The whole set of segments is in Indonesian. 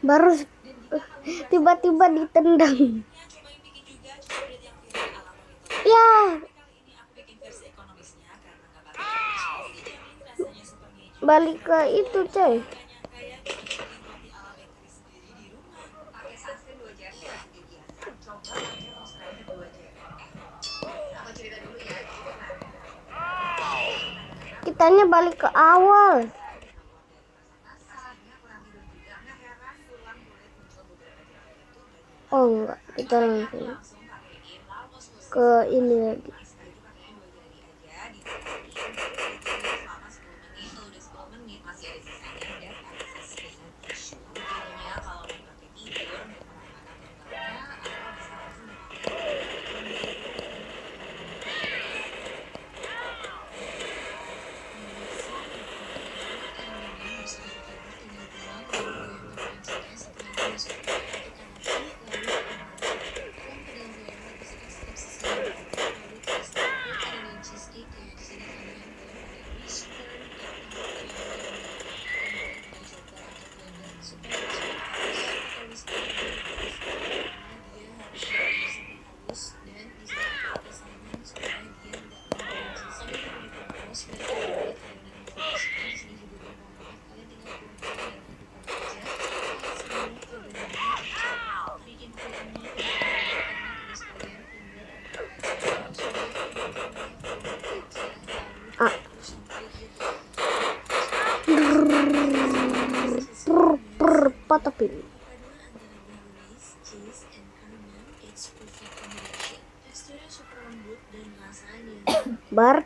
baru tiba-tiba ditendang. Ya, balik ke itu coy. Kitanya balik ke awal. Oh enggak, kita langsung ke ini lagi. Tapi bar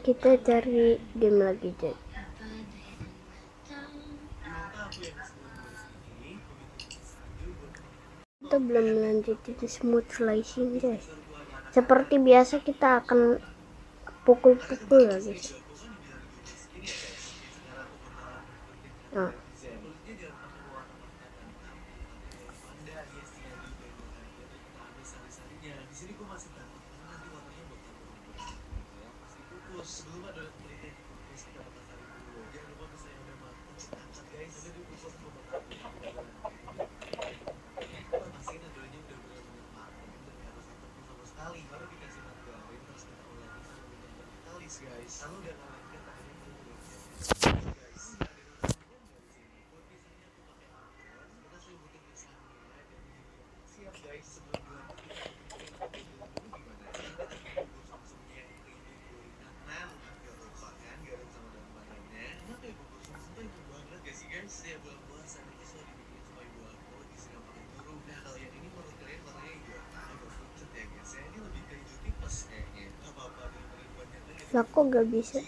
kita cari game lagi coy. Kita belum melanjutin smooth slicing guys. Seperti biasa kita akan pukul-pukul lagi. Nah. Lah kok gak bisa?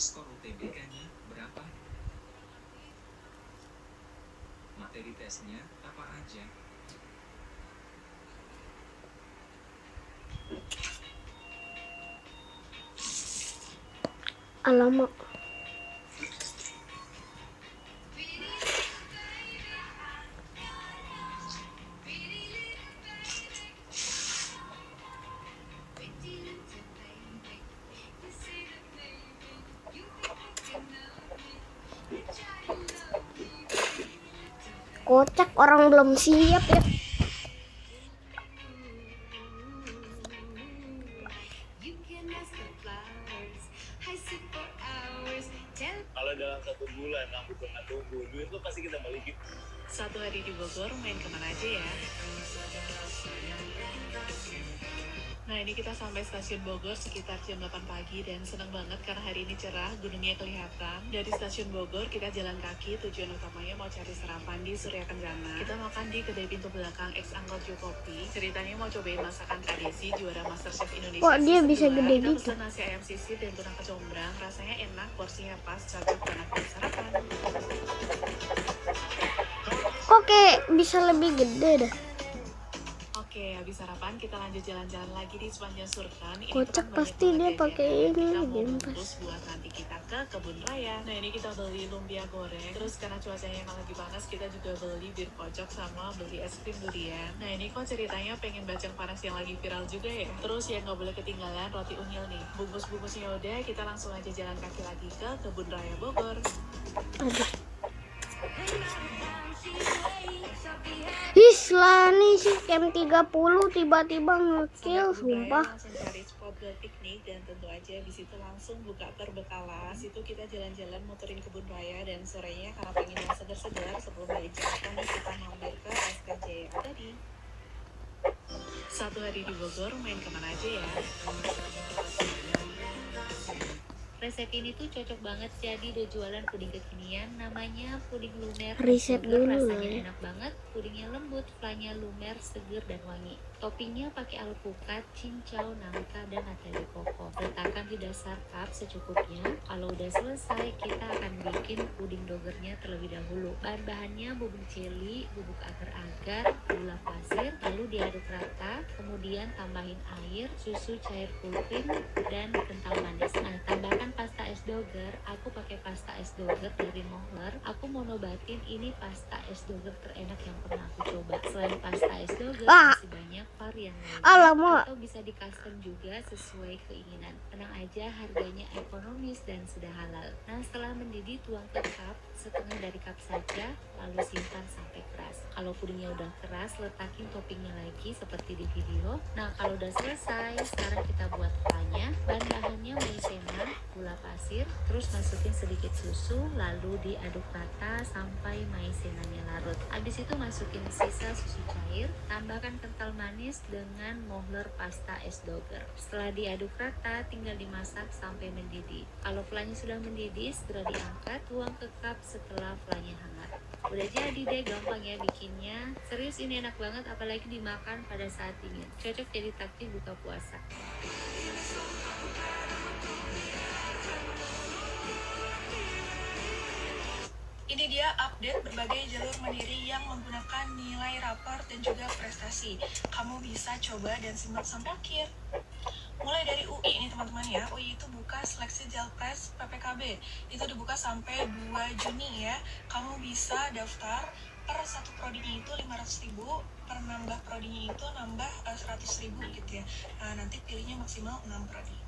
Skor UTBK-nya berapa? Materi tesnya apa aja? Alamak. Kocak, orang belum siap ya. Kalau dalam 1 bulan kamu pernah tunggu duit lo pasti kita balikin. 1 hari di Bogor main kemana aja ya? Nah, ini kita sampai stasiun Bogor sekitar jam 8 pagi dan senang banget karena hari ini cerah, gunungnya kelihatan. Dari stasiun Bogor kita jalan kaki, tujuan utamanya mau cari sarapan di Surya Kencana. Kita makan di kedai pintu belakang ex Angkot Jokopi. Ceritanya mau cobain masakan tradisi juara MasterChef Indonesia. Kok dia season bisa 2. gede Kita gitu? pesan nasi ayam sisir dan tuna kecombrang, rasanya enak, porsinya pas, cocok banget buat sarapan. Kok kayak bisa lebih gede dah. Oke, habis sarapan kita lanjut jalan-jalan lagi di sepanjang Surkan. Ini Kocak, tempat pasti banyak dia banget pakai jajanan. ini, Kita mau Game bungkus Pass. buat nanti kita ke kebun raya. Nah, ini kita beli lumpia goreng. Terus karena cuacanya emang lagi panas, kita juga beli bir kocok sama beli es krim durian. Nah, ini kok ceritanya pengen bacang panas yang lagi viral juga ya. Terus yang nggak boleh ketinggalan roti unyil nih. Bungkus-bungkusnya udah, kita langsung aja jalan kaki lagi ke kebun raya Bogor. Aduh. Lah nih si camp 30 tiba-tiba ngekill, sumpah. Langsung cari spot buat piknik dan tentu aja di situ langsung buka perbekalan. Situ kita jalan-jalan muterin kebun raya dan sorenya karena pengen yang segar-segar sebelum balik Jakarta nih kita mampir ke SKJ tadi. 1 hari di Bogor main kemana aja ya? Resep ini tuh cocok banget jadi udah jualan puding kekinian, namanya puding lumer. Riset Sugar, dulu rasanya lah ya. enak banget, pudingnya lembut, flanya lumer, seger dan wangi. Toppingnya pakai alpukat, cincau, nangka dan nata de coco. Letakkan di dasar cup secukupnya. Kalau udah selesai, kita akan bikin puding dogernya terlebih dahulu. Bahan-bahannya bubuk celi, bubuk agar-agar, gula pasir, lalu diaduk rata, kemudian tambahin air, susu cair full cream, dan kental manis. Nah, tambahkan pasta es doger. Aku pakai pasta es doger dari Mohler. Aku mau nobatin ini pasta es doger terenak yang pernah aku coba. Selain pasta es doger, masih banyak varian lainnya Alamak. atau bisa di custom juga sesuai keinginan. Tenang aja, harganya ekonomis dan sudah halal. Nah, setelah mendidih tuang ke cup, setengah dari cup saja, lalu simpan sampai keras. Kalau pudingnya udah keras, letakin toppingnya lagi seperti di video. Nah, kalau udah selesai, sekarang kita buat flanya. Bahan-bahannya maizena, gula pasir, terus masukin sedikit susu, lalu diaduk rata sampai maizenanya larut. Habis itu masukin sisa susu cair, tambahkan kental manis dengan Mohler pasta es doger. Setelah diaduk rata, tinggal dimasak sampai mendidih. Kalau flanya sudah mendidih, segera diangkat, tuang ke cup setelah flanya hangat. Udah jadi deh, gampang ya bikinnya. Serius ini enak banget, apalagi dimakan pada saat dingin. Cocok jadi takjil buka puasa. Ini dia update berbagai jalur mandiri yang menggunakan nilai rapor dan juga prestasi. Kamu bisa coba dan simak sampai akhir. Mulai dari UI ini teman-teman ya. UI itu buka seleksi Jalpres PPKB. Itu dibuka sampai 2 Juni ya. Kamu bisa daftar per satu prodinya itu 500.000, per nambah prodinya itu nambah 100.000 gitu ya. Nah, nanti pilihnya maksimal 6 prodi.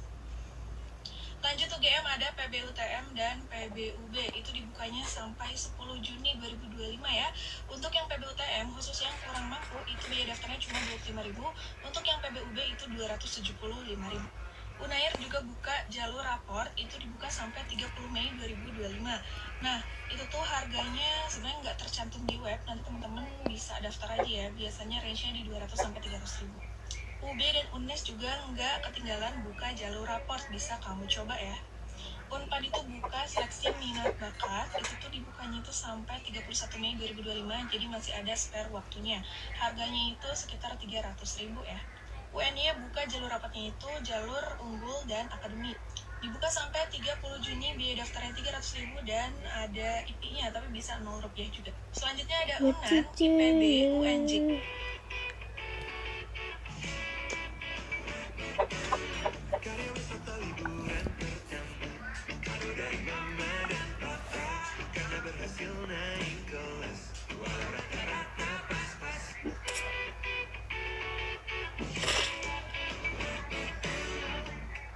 Lanjut UGM ada PBUTM dan PBUB, itu dibukanya sampai 10 Juni 2025 ya. Untuk yang PBUTM khusus yang kurang mampu itu biaya daftarnya cuma 25.000, untuk yang PBUB itu 275.000. Unair juga buka jalur rapor, itu dibuka sampai 30 Mei 2025. Nah, itu tuh harganya sebenarnya nggak tercantum di web, nanti teman-teman bisa daftar aja ya, biasanya range-nya di 200 sampai 300.000. UB dan UNES juga nggak ketinggalan buka jalur raport, bisa kamu coba ya. Unpad itu buka seleksi minat bakat, itu tuh dibukanya itu sampai 31 Mei 2025, jadi masih ada spare waktunya. Harganya itu sekitar 300.000 ya. UNY buka jalur rapatnya itu jalur unggul dan akademik. Dibuka sampai 30 Juni, biaya daftarnya 300.000 dan ada IP-nya, tapi bisa 0 rupiah juga. Selanjutnya ada UNAN, IPB, UNJ.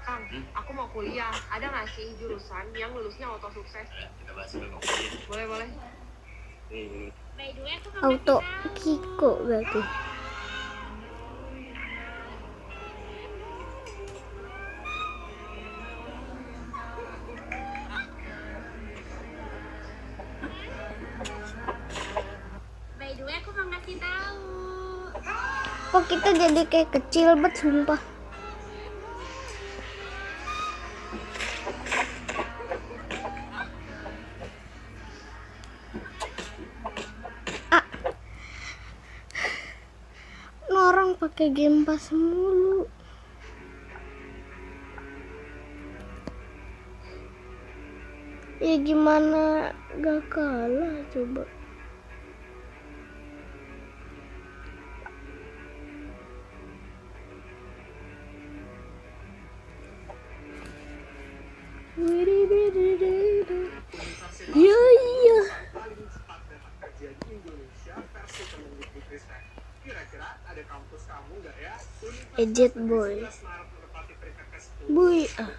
Kang, aku mau kuliah. Ada nggak sih jurusan yang lulusnya auto sukses? Kita bahas dulu kuliah. Boleh, boleh. Nih, Auto Kiko berarti. Aku mau ngasih tahu. Kok kita jadi kayak kecil banget sumpah. Ah. Orang pakai game pas mulu. Ya gimana gak kalah coba. Iya iya. Ejet boy. Boy ah.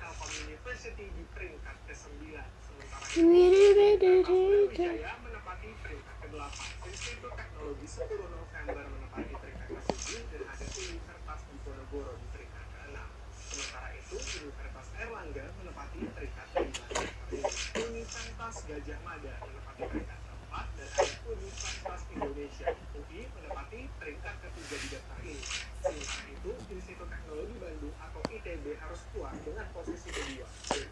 Universitas Gajah Mada menempati peringkat keempat dan ada Universitas Indonesia UI menempati peringkat ketiga di daftar ini. Sementara itu, Institut Teknologi Bandung atau ITB harus puas dengan posisi kedua.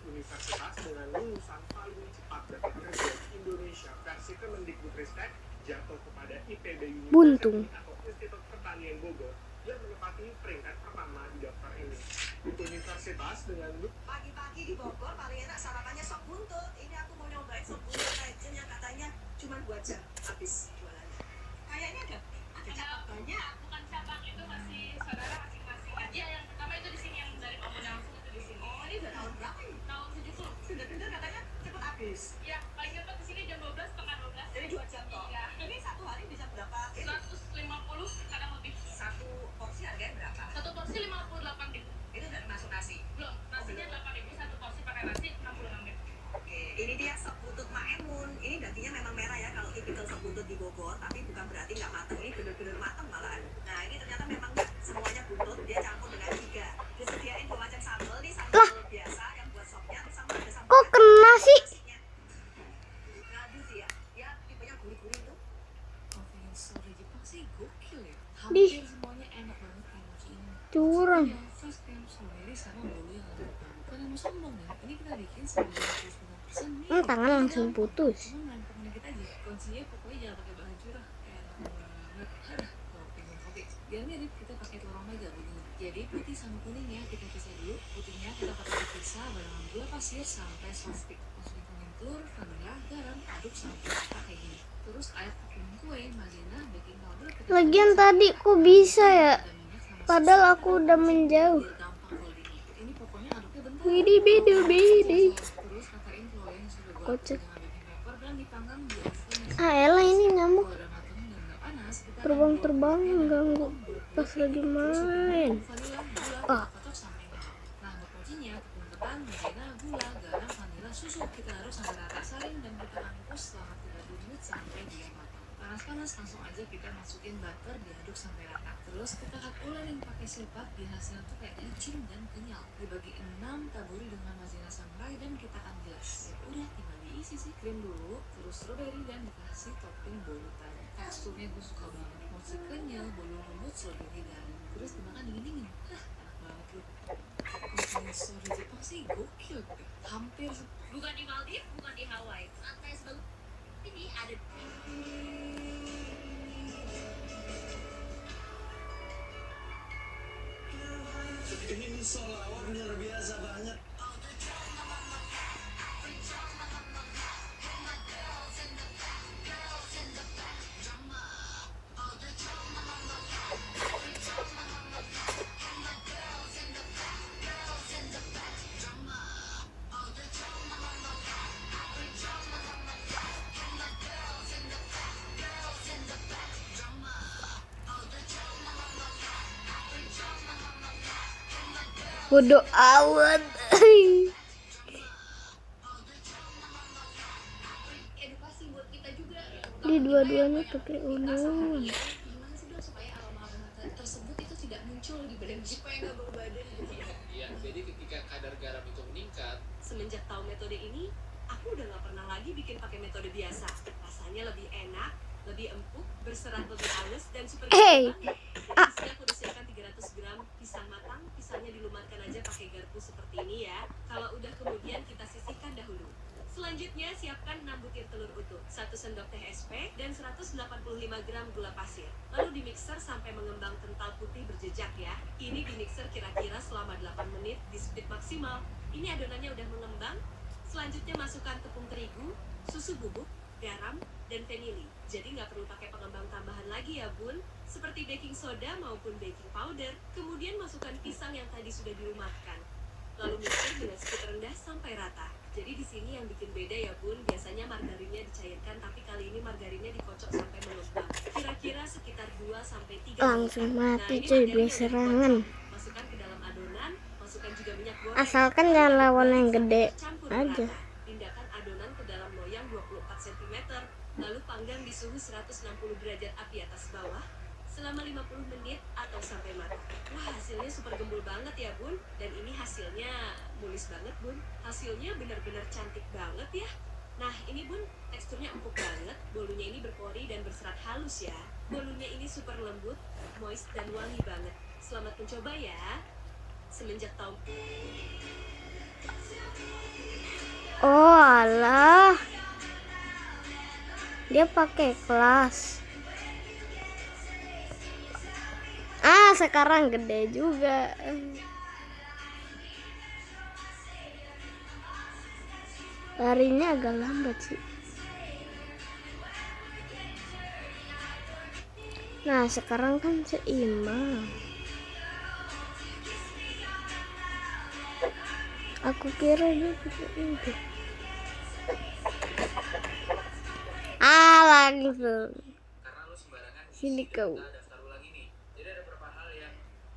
Universitas dengan lulusan paling cepat dapat kerja di Indonesia versi Kemendikbudristek jatuh kepada IPB Buntung. atau Institut Pertanian Bogor yang menempati peringkat pertama di daftar ini. Universitas dengan Pagi-pagi di Bogor paling enak sarapannya sop buntut. Ini aku mau nyobain sop buntut legend yang katanya cuma 2 jam habis jualannya. Kayaknya ada cabang banyak. Bukan cabang, itu masih saudara masing-masing aja. Yang pertama itu di sini, yang dari Pamuda langsung itu di sini. Oh, ini udah tahun berapa ini? Tahun 70. Dengar-dengar katanya cepet habis. Ya, paling cepat di sini jam 12, setengah 12. Jadi 2 jam toh. Iya. Ini satu hari bisa berapa? 150, kadang lebih. Satu porsi harganya berapa? Satu porsi 58.000. Itu udah termasuk nasi. Belum, nasinya 8.000, satu porsi pakai nasi 66.000. Oke, ini dia sop buntut Maemun. Ini dagingnya memang merah ya kalau tipikal sop buntut di Bogor, tapi bukan berarti nggak matang. Ini bener-bener matang malahan. Nah, ini ternyata memang nggak semuanya buntut, dia campur dengan 3. Disediain 2 macam sambal nih, sambal biasa yang buat sopnya, terus sama ada sambal. Kok kena sih? Nasinya. Ngadu sih ya, ya tipenya gurih-gurih tuh. Convenience store di Jepang sih gokil ya. Di. Hampir semuanya enak banget kayak mochi ini. Curang. Yang fresh cream strawberry sama bolu yang ada. Bukan yang mau sombong ya. Ini kita bikin 99% nih. Tangan langsung putus. Cuma main pakai dikit aja. Kuncinya pokoknya jangan pakai bahan curah. Enak banget. Aduh, kalau pengen kopi. Biar mirip kita pakai telur mega begini. Jadi putih sama kuningnya kita pisah dulu. Putihnya kita pakai dipisah barengan gula pasir sampai soft stick. Masukin kuning telur, vanila, garam, aduk sampai rata kayak gini. Terus air tepung kue, marina, baking powder. Kita Lagian tadi kok bisa ya? Padahal aku udah menjauh. biar gampang foldingnya. Ini pokoknya aduknya bentar. Bidi bidi bidi. Terus katain telur yang sudah gua Kocak. dengan baking paper dan dipanggang di oven. Ah elah ini nyamuk Kalau udah matang dan nggak panas, kita terbang-terbang ganggu pas lagi main. vanila, gula, Ah. kita kocok sampai merah. Nah, untuk kuncinya tepung ketan, marina, gula, garam, vanila, susu. Kita harus sampai rata, saring dan kita rebus selama 30 menit sampai dia matang. Panas-panas langsung aja kita masukin butter, diaduk sampai rata. Terus kita cut ulerin pakai sirpat, biar hasilnya tuh kayak licin dan kenyal. Dibagi 6, taburi dengan maizena samurai dan kita ambilas. Ya udah, tinggal diisi sih krim dulu, terus strawberry dan dikasih topping bolu tadi. Teksturnya gue suka banget, mochi kenyal, bolu lembut, strawberry garing. Terus dimakan dingin-dingin. Hah, enak banget lu. Convenience store di Jepang sih gokil. Hampir Bukan di Maldives, bukan di Hawaii. Santai sebelum ini ada ini sholawat luar biasa banget. Bodoh amat. Edukasi buat kita juga. Di dua-duanya pakai Kita ungu. seharian gimana sih dong supaya aroma tersebut itu tidak muncul di badan kita, supaya nggak bau badan gitu. Iya, jadi ketika kadar garam itu meningkat, Semenjak tahu metode ini, aku udah nggak pernah lagi bikin pakai metode biasa. Rasanya lebih enak, lebih empuk, berserat lebih halus, dan super Hey. banget. Jadi di sini aku udah siapkan 300 gram pisang matang. Pisangnya dilumatkan aja pakai garpu seperti ini ya. Kalau udah kemudian kita sisihkan dahulu. Selanjutnya siapkan 6 butir telur utuh, 1 sendok teh SP, dan 185 gram gula pasir. Lalu dimixer sampai mengembang kental putih berjejak ya. Ini dimixer kira-kira selama 8 menit di speed maksimal. Ini adonannya udah mengembang. Selanjutnya masukkan tepung terigu, susu bubuk, garam, dan vanili. Jadi nggak perlu pakai pengembang tambahan lagi ya bun, seperti baking soda maupun baking powder. Kemudian masukkan pisang yang tadi sudah dilumatkan. Lalu mixer dengan speed rendah sampai rata. Jadi di sini yang bikin beda ya bun, biasanya margarinnya dicairkan, tapi kali ini margarinnya dikocok sampai mengembang. Kira-kira sekitar 2-3 Langsung menit. mati ini cuy, margarinnya dia udah serangan. dikocok. Masukkan ke dalam adonan, masukkan juga minyak goreng. Asalkan jangan lawan yang gede Campur aja. rata. Pindahkan adonan ke dalam loyang 24 cm, lalu panggang di suhu 160 derajat api atas bawah selama 50 menit atau sampai matang. Wah, hasilnya super gembul banget ya bun. Dan ini hasilnya mulus banget bun. Hasilnya benar-benar cantik banget ya. Nah ini bun, teksturnya empuk banget. Bolunya ini berpori dan berserat halus ya. Bolunya ini super lembut, moist dan wangi banget. Selamat mencoba ya. Semenjak tahun Oh alah, dia pakai kelas. Sekarang gede juga. Larinya agak lambat sih. Nah sekarang kan seimbang. Aku kira dia pakai itu. Langsung. karena lu sembarangan Sini kau. daftar ulang ini. Jadi ada beberapa hal yang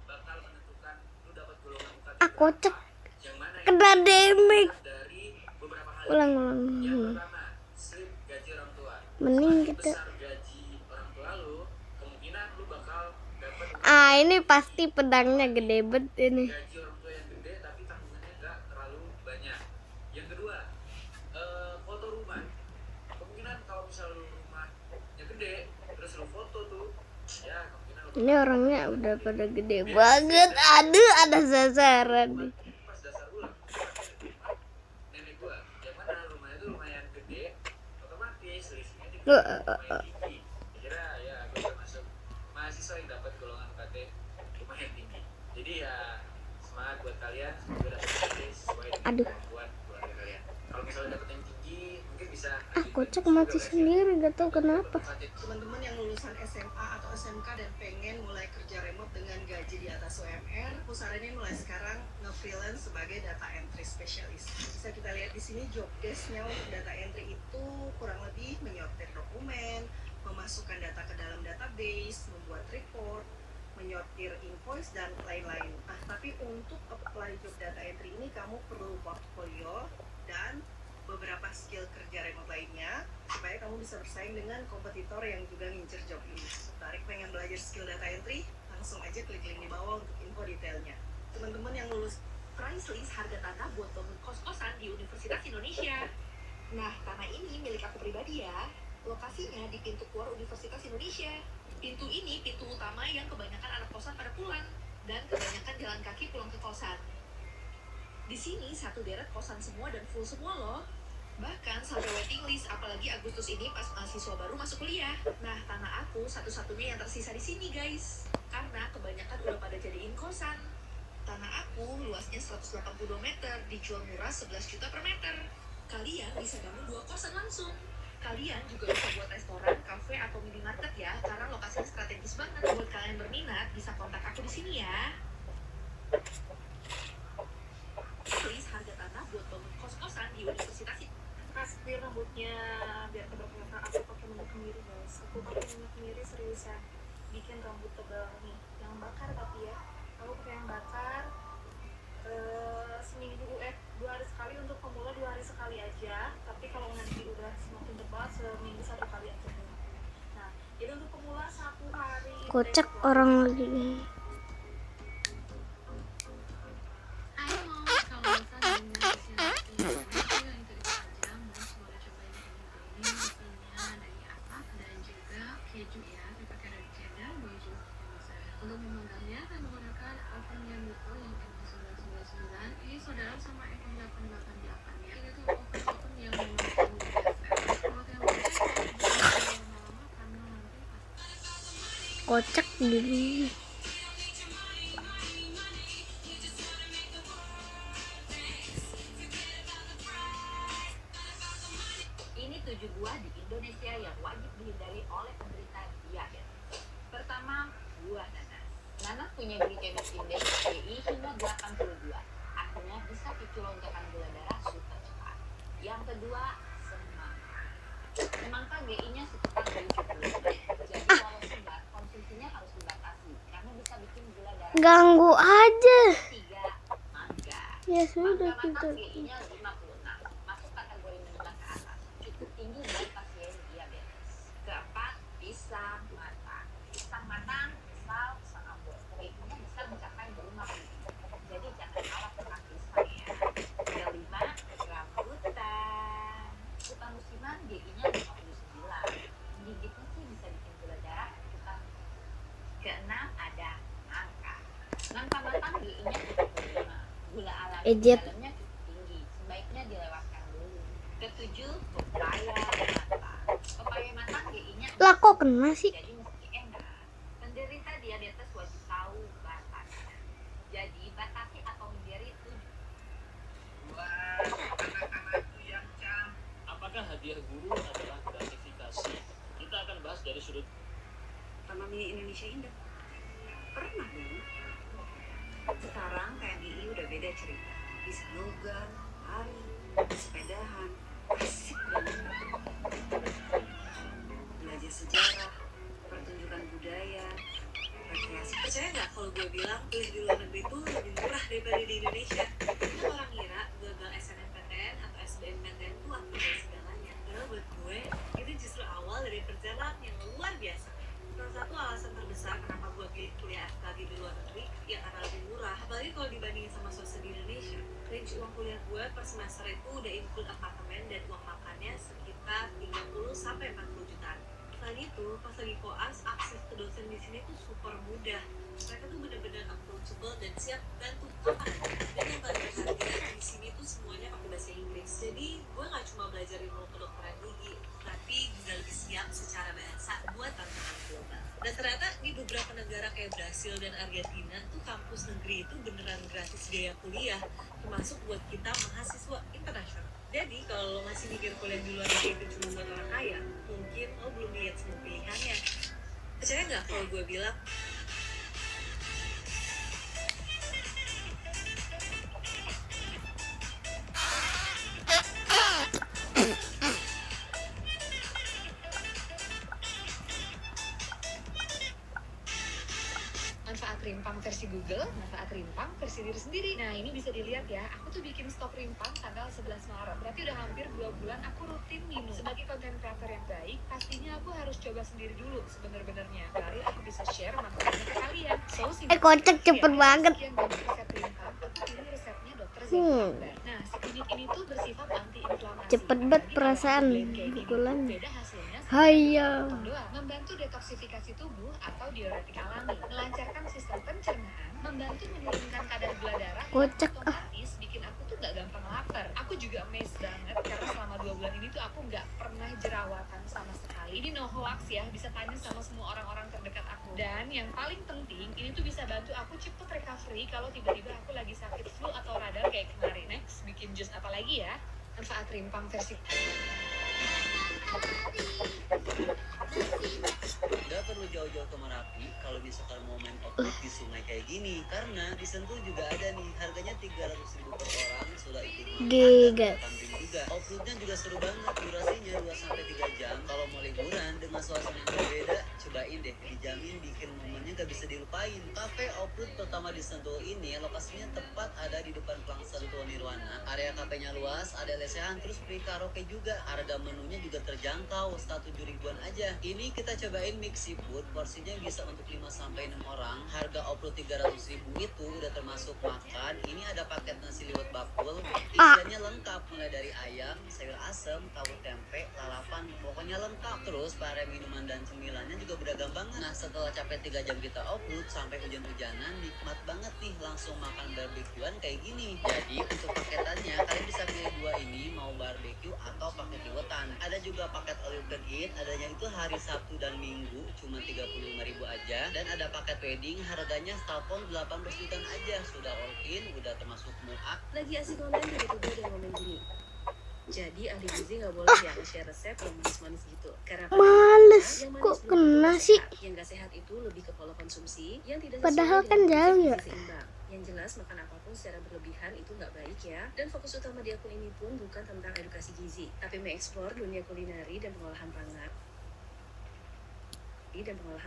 bakal menentukan lu dapat golongan UKT Kocak. yang mana yang Kena damage. dari beberapa hal. Ulang. Yang pertama, slip gaji orang tua. Mending Semakin kita. besar gaji orang tua lu, kemungkinan lu bakal dapat Ini pasti pedangnya gede banget ini. gaji orang tua yang gede tapi tanggungannya nggak terlalu banyak. Yang kedua, foto rumah. Kemungkinan kalau misal lu rumahnya gede, terus lu foto tuh, ya kemungkinan lu Ini orangnya udah pada gede banget. Aduh, ada sasaran nih. pas dasar ulang nenek gua yang mana rumahnya itu lumayan gede, otomatis selisihnya juga lumayan tinggi. Kira ya gua termasuk mahasiswa yang dapat golongan UKT lumayan tinggi. Jadi ya semangat buat kalian, semoga dapat UKT sesuai dengan Aduh. kemampuan keluarga kalian. Kalau misalnya dapat yang tinggi mungkin bisa Kocak mati sendiri, gak tau kenapa. teman-teman yang lulusan SMA atau SMK dan pengen mulai kerja remote dengan gaji di atas UMR, aku saranin mulai sekarang nge-freelance sebagai data entry specialist. Bisa kita lihat di sini job desk-nya untuk data entry itu kurang lebih menyortir dokumen, memasukkan data ke dalam database, membuat report, menyortir invoice dan lain-lain. Nah, tapi untuk apply job data entry ini kamu perlu portfolio dan beberapa skill kerja remote lainnya supaya kamu bisa bersaing dengan kompetitor yang juga ngincer job ini. Tertarik pengen belajar skill data entry? Langsung aja klik link di bawah untuk info detailnya. Teman-teman yang lulus price list harga tanah buat bangun kos-kosan di Universitas Indonesia. Nah, tanah ini milik aku pribadi ya. Lokasinya di pintu keluar Universitas Indonesia. Pintu ini pintu utama yang kebanyakan anak kosan pada pulang dan kebanyakan jalan kaki pulang ke kosan. Di sini satu deret kosan semua dan full semua loh. Bahkan sampai waiting list, apalagi Agustus ini pas mahasiswa baru masuk kuliah. Nah, tanah aku satu-satunya yang tersisa di sini, guys. Karena kebanyakan udah pada jadiin kosan. Tanah aku luasnya 182 meter, dijual murah 11 juta per meter. Kalian bisa bangun 2 kosan langsung. Kalian juga bisa buat restoran, kafe, atau minimarket ya, karena lokasinya strategis banget. Buat kalian berminat, bisa kontak aku di sini ya. Please harga tanah buat bangun kos-kosan di Universitas ini. Kasih rambutnya biar tebal-tebal. Aku pakai minyak kemiri guys. Aku pakai minyak kemiri seriusan. Bikin rambut tebal nih. Yang bakar tapi ya. Aku pakai yang bakar. seminggu 2 hari sekali. Untuk pemula 2 hari sekali aja, tapi kalau nanti udah semakin tebal seminggu 1 kali aja. Nah, jadi untuk pemula 1 hari Kocak orang lagi. Ayo kalau misalnya dengan usia yang tadi panjang, Moms boleh cobain ini isinya dari asap dan juga keju ya, dipakai dari cheddar, boleh juga pakai mozzarella. Untuk memegangnya akan menggunakan oven yang Miko yang M999. Ini saudara sama M888 ya. Ini tuh oven yang menggunakan BFF. Kalau yang BFF lama-lama karena nanti pas Kocak dulu. Ini 7 buah di Indonesia yang wajib dihindari oleh penderita diabetes. Pertama, buah nanas. Nanas punya glikemik indeks GI hingga 82. Artinya bisa picu lonjakan gula darah super cepat. Yang kedua, semangka. Semangka GI-nya sekitar 75. Jadi kalau segar, konsumsinya harus dibatasi karena bisa bikin gula darah. Ganggu aja. Ketiga, mangga. Ya sudah Mangga kita. matang GI-nya 56, masuk kategori menengah ke atas, cukup tinggi buat pasien diabetes. Keempat, pisang matang. Pisang matang, pisang ambon. GI-nya bisa mencapai 50. Jadi jangan kalah dengan pisang ya. Kelima, rambutan. Hutan musiman GI-nya 59. Gigitnya sih bisa bikin gula darah ikutan. Keenam, ada nangka. Nangka matang GI-nya 75. Gula alami di Ejep. dalamnya cukup tinggi, sebaiknya dilewatkan dulu. Ketujuh, pepaya matang. Pepaya matang GI-nya Lah kok kena sih? jadi meski enak, penderita diabetes wajib tahu batasnya. Jadi batasi atau hindari itu. Wah, anak-anakku yang cantik. Apakah hadiah guru adalah gratifikasi? Kita akan bahas dari sudut Taman Mini Indonesia Indah. Pernah dulu. Sekarang KMI udah beda cerita. Bisa nobar, lari, sepedahan, asik banget. Belajar sejarah, pertunjukan budaya, rekreasi. Percaya nggak kalau gue bilang kuliah di luar negeri itu lebih murah daripada di Indonesia? Karena orang ngira gagal SNMPTN atau SBMPTN itu akibat segalanya. Padahal buat gue itu justru awal dari perjalanan yang luar biasa. Salah satu alasan terbesar kenapa gue pilih kuliah lagi di luar negeri ya karena lebih murah, apalagi kalau dibandingin sama swasta di Indonesia. Range uang kuliah gue per semester itu udah include apartemen dan uang makannya sekitar 30 sampai 40 jutaan. Selain itu, pas lagi koas, akses ke dosen di sini tuh super mudah. Mereka tuh benar-benar approachable dan siap bantu kapan aja. Dan yang paling berharga di sini tuh semuanya pakai bahasa Inggris. Jadi gue nggak cuma belajar ilmu kedokteran gigi, tapi juga lebih siap secara bahasa buat tantangan global. Dan ternyata di beberapa negara kayak Brasil dan Argentina tuh kampus negeri itu beneran gratis biaya kuliah, termasuk buat kita mahasiswa internasional. Jadi kalau lo masih mikir kuliah di luar negeri itu cuma buat orang kaya, mungkin lo belum lihat semua pilihannya. Percaya nggak kalau gue bilang manfaat rimpang versi Google, manfaat rimpang versi diri sendiri. Nah ini bisa dilihat ya, aku tuh bikin stok rimpang tanggal 11 Maret. Berarti udah hampir 2 bulan aku rutin minum. Sebagai content creator yang baik, pastinya aku harus coba sendiri dulu sebenar-benarnya. Baru aku bisa share manfaatnya ke kalian. So, Kocak cepet banget. Sekian banyak resep rimpang, aku pilih resepnya Dr. Zainab. Nah, si klinik ini tuh bersifat anti-inflamasi. Cepet banget Jadi, perasaan kalau blend kayak gini pukulan. tuh beda hasilnya sama Haya. doang. Membantu detoksifikasi tubuh atau diuretik alami, melancarkan sistem pencernaan, membantu menurunkan kadar gula darah, Kocak, yang otomatis bikin aku tuh gak gampang lapar. Aku juga amazed banget karena selama 2 bulan ini tuh aku gak pernah jerawatan sama sekali. Ini no hoax ya, bisa tanya sama semua orang-orang terdekat aku. Dan yang paling penting, ini tuh bisa bantu aku cepet recovery kalau tiba-tiba aku lagi sakit flu atau radang kayak kemarin. Next, bikin jus apa lagi ya? Manfaat rimpang versi Gak perlu jauh-jauh ke Merapi kalau misalkan mau main off-road di sungai kayak gini, karena di Sentul juga ada nih, harganya 300.000 per orang, sudah itu Giga. camping juga juga. Off-roadnya juga seru banget, durasinya 2-3 jam. Kalau mau liburan dengan suasana yang berbeda, cobain deh, dijamin bikin momennya gak bisa dilupain. Cafe off-road pertama di Sentul ini lokasinya tepat ada di depan Plang Sentul Nirwana. Area kafenya luas, ada lesehan, terus free karaoke juga. Harga menunya juga terjangkau, 7 ribuan aja. Ini kita cobain mix seafood, porsinya bisa untuk 5-6 orang. Harga off-road 300.000 itu udah termasuk makan. Ini ada paket nasi liwet bakul, isiannya lengkap mulai dari ayam, sayur asem, tahu tempe, lalapan, pokoknya lengkap. Terus para minuman dan cemilannya juga beragam banget. Nah setelah capek 3 jam kita off-road sampai hujan-hujanan, nikmat banget nih langsung makan barbekyuan kayak gini. Jadi untuk paketannya kalian bisa pilih 2 ini, mau barbeque atau paket liwetan. Ada juga paket all you can eat, adanya itu hari Sabtu dan Minggu cuma 35.000 aja. Dan ada paket wedding, harganya stafon 18 jutaan aja. Sudah all in, udah termasuk muak. Lagi asik konten tiba-tiba ada momen gini. Jadi ahli gizi nggak boleh ya nge-share resep yang manis-manis gitu. Karena males yang manis kok belum kena tentu sih. sehat. Yang nggak sehat itu lebih ke pola konsumsi yang tidak Padahal sesuai kan dengan jauh konsep ya. gizi seimbang. Yang jelas makan apapun secara berlebihan itu nggak baik ya. Dan fokus utama di akun ini pun bukan tentang edukasi gizi, tapi mengeksplor dunia kulineri dan pengolahan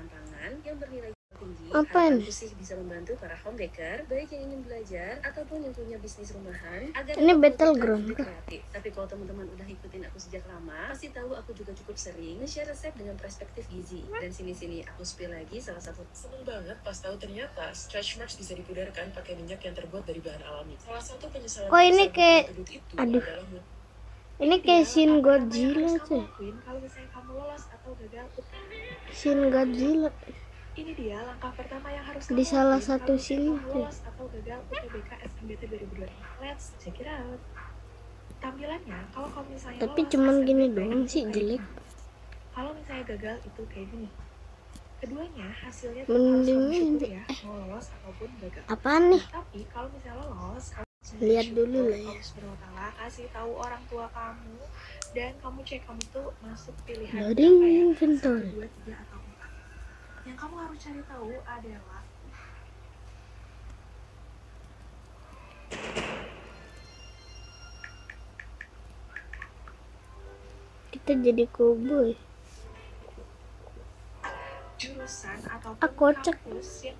pangan yang bernilai tinggi. Apaan? Harapanku sih bisa membantu para home baker, baik yang ingin belajar ataupun yang punya bisnis rumahan, agar Ini dapat battleground melakukan ide kah? kreatif. Tapi kalau teman-teman udah ikutin aku sejak lama, pasti tahu aku juga cukup sering nge-share resep dengan perspektif gizi. Dan sini-sini aku spill lagi salah satu. Seneng banget pas tahu ternyata stretch marks bisa dipudarkan pakai minyak yang terbuat dari bahan alami. Salah satu penyesalan Kok ini terbesar kayak, penduduk itu aduh, adalah ini kayak Shin Godzilla tuh. Kalau misalnya kamu lolos atau gagal, Shin Godzilla ini dia langkah pertama yang harus di kamu salah lakuin satu kalau scene misalnya kamu tuh. lolos atau gagal UTBK SNBT 2025. Let's check it out. Tampilannya, kalau kamu misalnya Tapi lolos cuman gini SNBT doang itu sih kayak jelek. gini. Kalau misalnya gagal itu kayak gini. Keduanya hasilnya tuh Mending harus kamu ini. syukur ya, mau lolos ataupun gagal. Apaan nih? Tapi kalau misalnya lolos, kamu Lihat dulu lah ya. kamu subhanahu kasih tahu orang tua kamu dan kamu cek kamu tuh masuk pilihan Loading berapa ya? inventory. 1, 2, 3 atau 4. Yang kamu harus cari tahu adalah Kita jadi cowboy. jurusan ataupun Kocak. kampus yang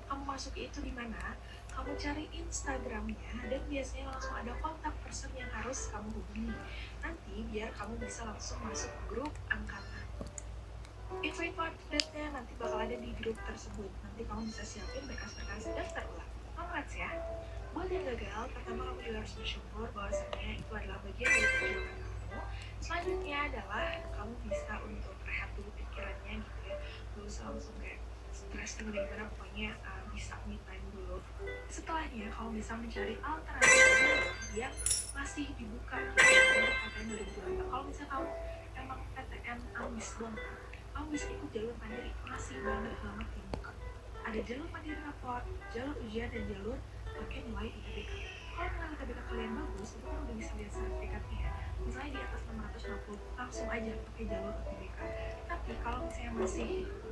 kamu masuk itu di mana. Kamu cari Instagramnya dan biasanya langsung ada kontak person yang harus kamu hubungi. Nanti biar kamu bisa langsung masuk grup angkatan. Info-info update-nya nanti bakal ada di grup tersebut. Nanti kamu bisa siapin berkas-berkas daftar ulang. Congrats ya. Buat yang gagal, pertama kamu juga harus bersyukur bahwasannya itu adalah bagian dari perjuangan kamu. Selanjutnya adalah kamu bisa untuk rehat dulu pikirannya gitu ya. Gak usah langsung kayak stres gimana, pokoknya bisa me time dulu. Setelahnya kamu bisa mencari alternatif yang masih dibuka gitu ya, untuk PTN 2024. Kalau misalnya kamu emang PTN ambis banget, kamu bisa ikut jalur mandiri, masih banyak banget yang buka. Ada jalur mandiri raport, jalur ujian, dan jalur pakai nilai ITBK. Kalau nilai ITBK kalian bagus, itu kan udah bisa lihat sertifikatnya ya. Misalnya di atas 650, langsung aja pakai jalur ITBK. Tapi kalau misalnya masih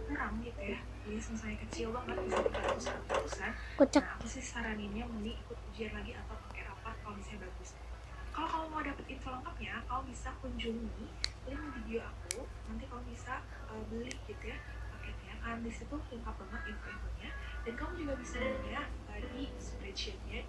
kurang gitu ya, jadi misalnya kecil banget, bisa 300-400an, Kocak. nah aku sih saraninnya mending ikut ujian lagi atau pakai raport kalau misalnya bagus. Kalau kamu mau dapet info lengkapnya, kamu bisa kunjungi link video aku, nanti kamu bisa beli gitu ya paketnya, kan di situ lengkap banget info-infonya, dan kamu juga bisa lihat di spreadsheetnya.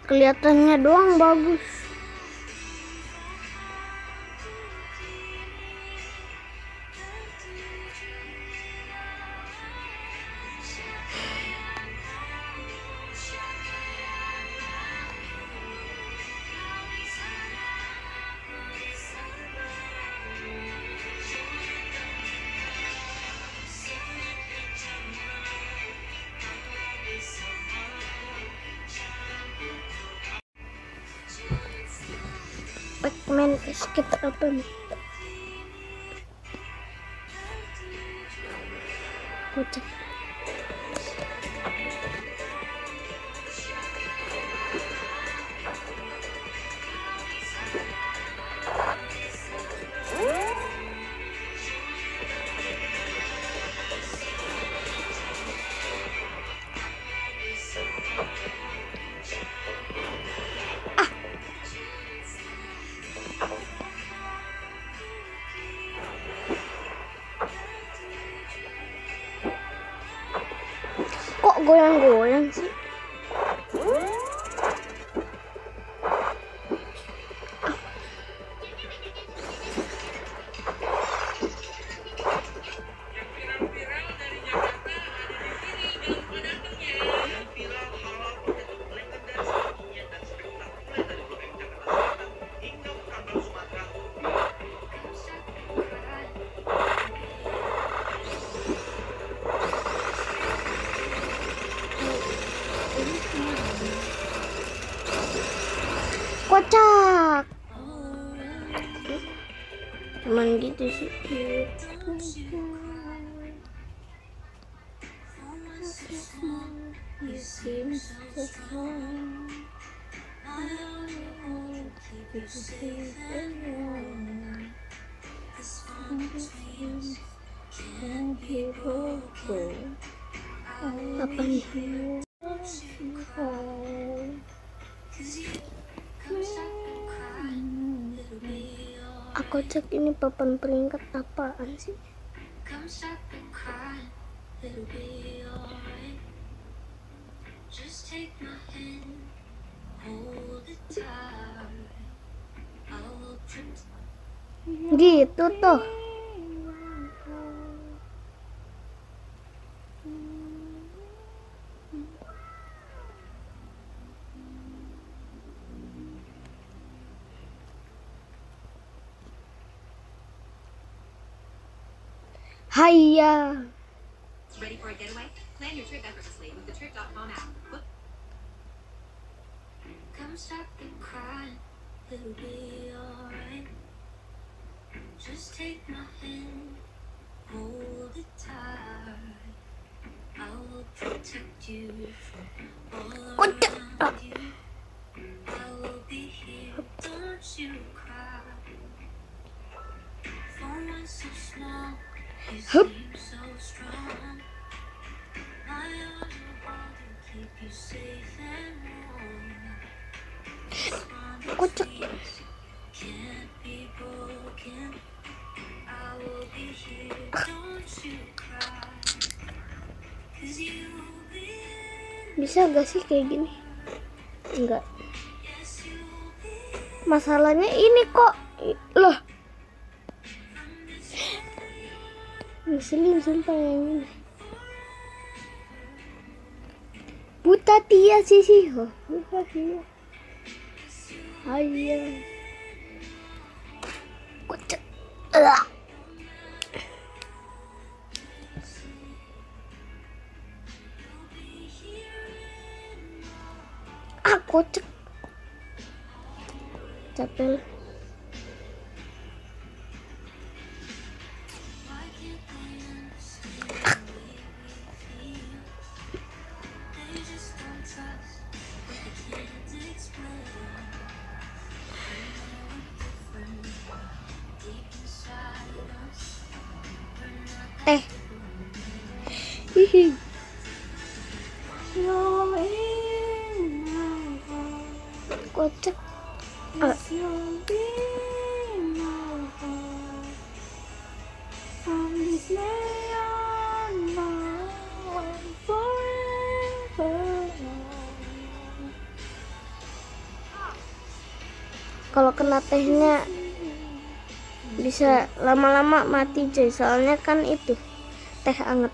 Kelihatannya doang bagus. main sekitar apa nih? Kocak. Kok goyang-goyang sih? Kocak. Cuman gitu sih. Apa nih? Aku cek ini papan peringkat apaan sih? Gitu tuh. Hayya. Ready for a getaway? Plan your trip effortlessly with the Trip.com app. Come stop and cry, it'll be alright. Just take my hand, hold it tight. I will protect you from all around you. I will be here, don't you cry. For one so small. You seem so strong. My arms will hold and keep you safe and warm. This can't be broken. I will be here. Don't you cry. 'Cause you'll be. Bisa gak sih kayak gini? Enggak. Masalahnya ini kok loh. Ngeselin sumpah yang ini. Buta Tia sih. Buta Tia. Ayo. Kocak. Kocak. Capek. Hihi. Kocak. Kalau kena tehnya bisa lama-lama mati coy, soalnya kan itu teh anget.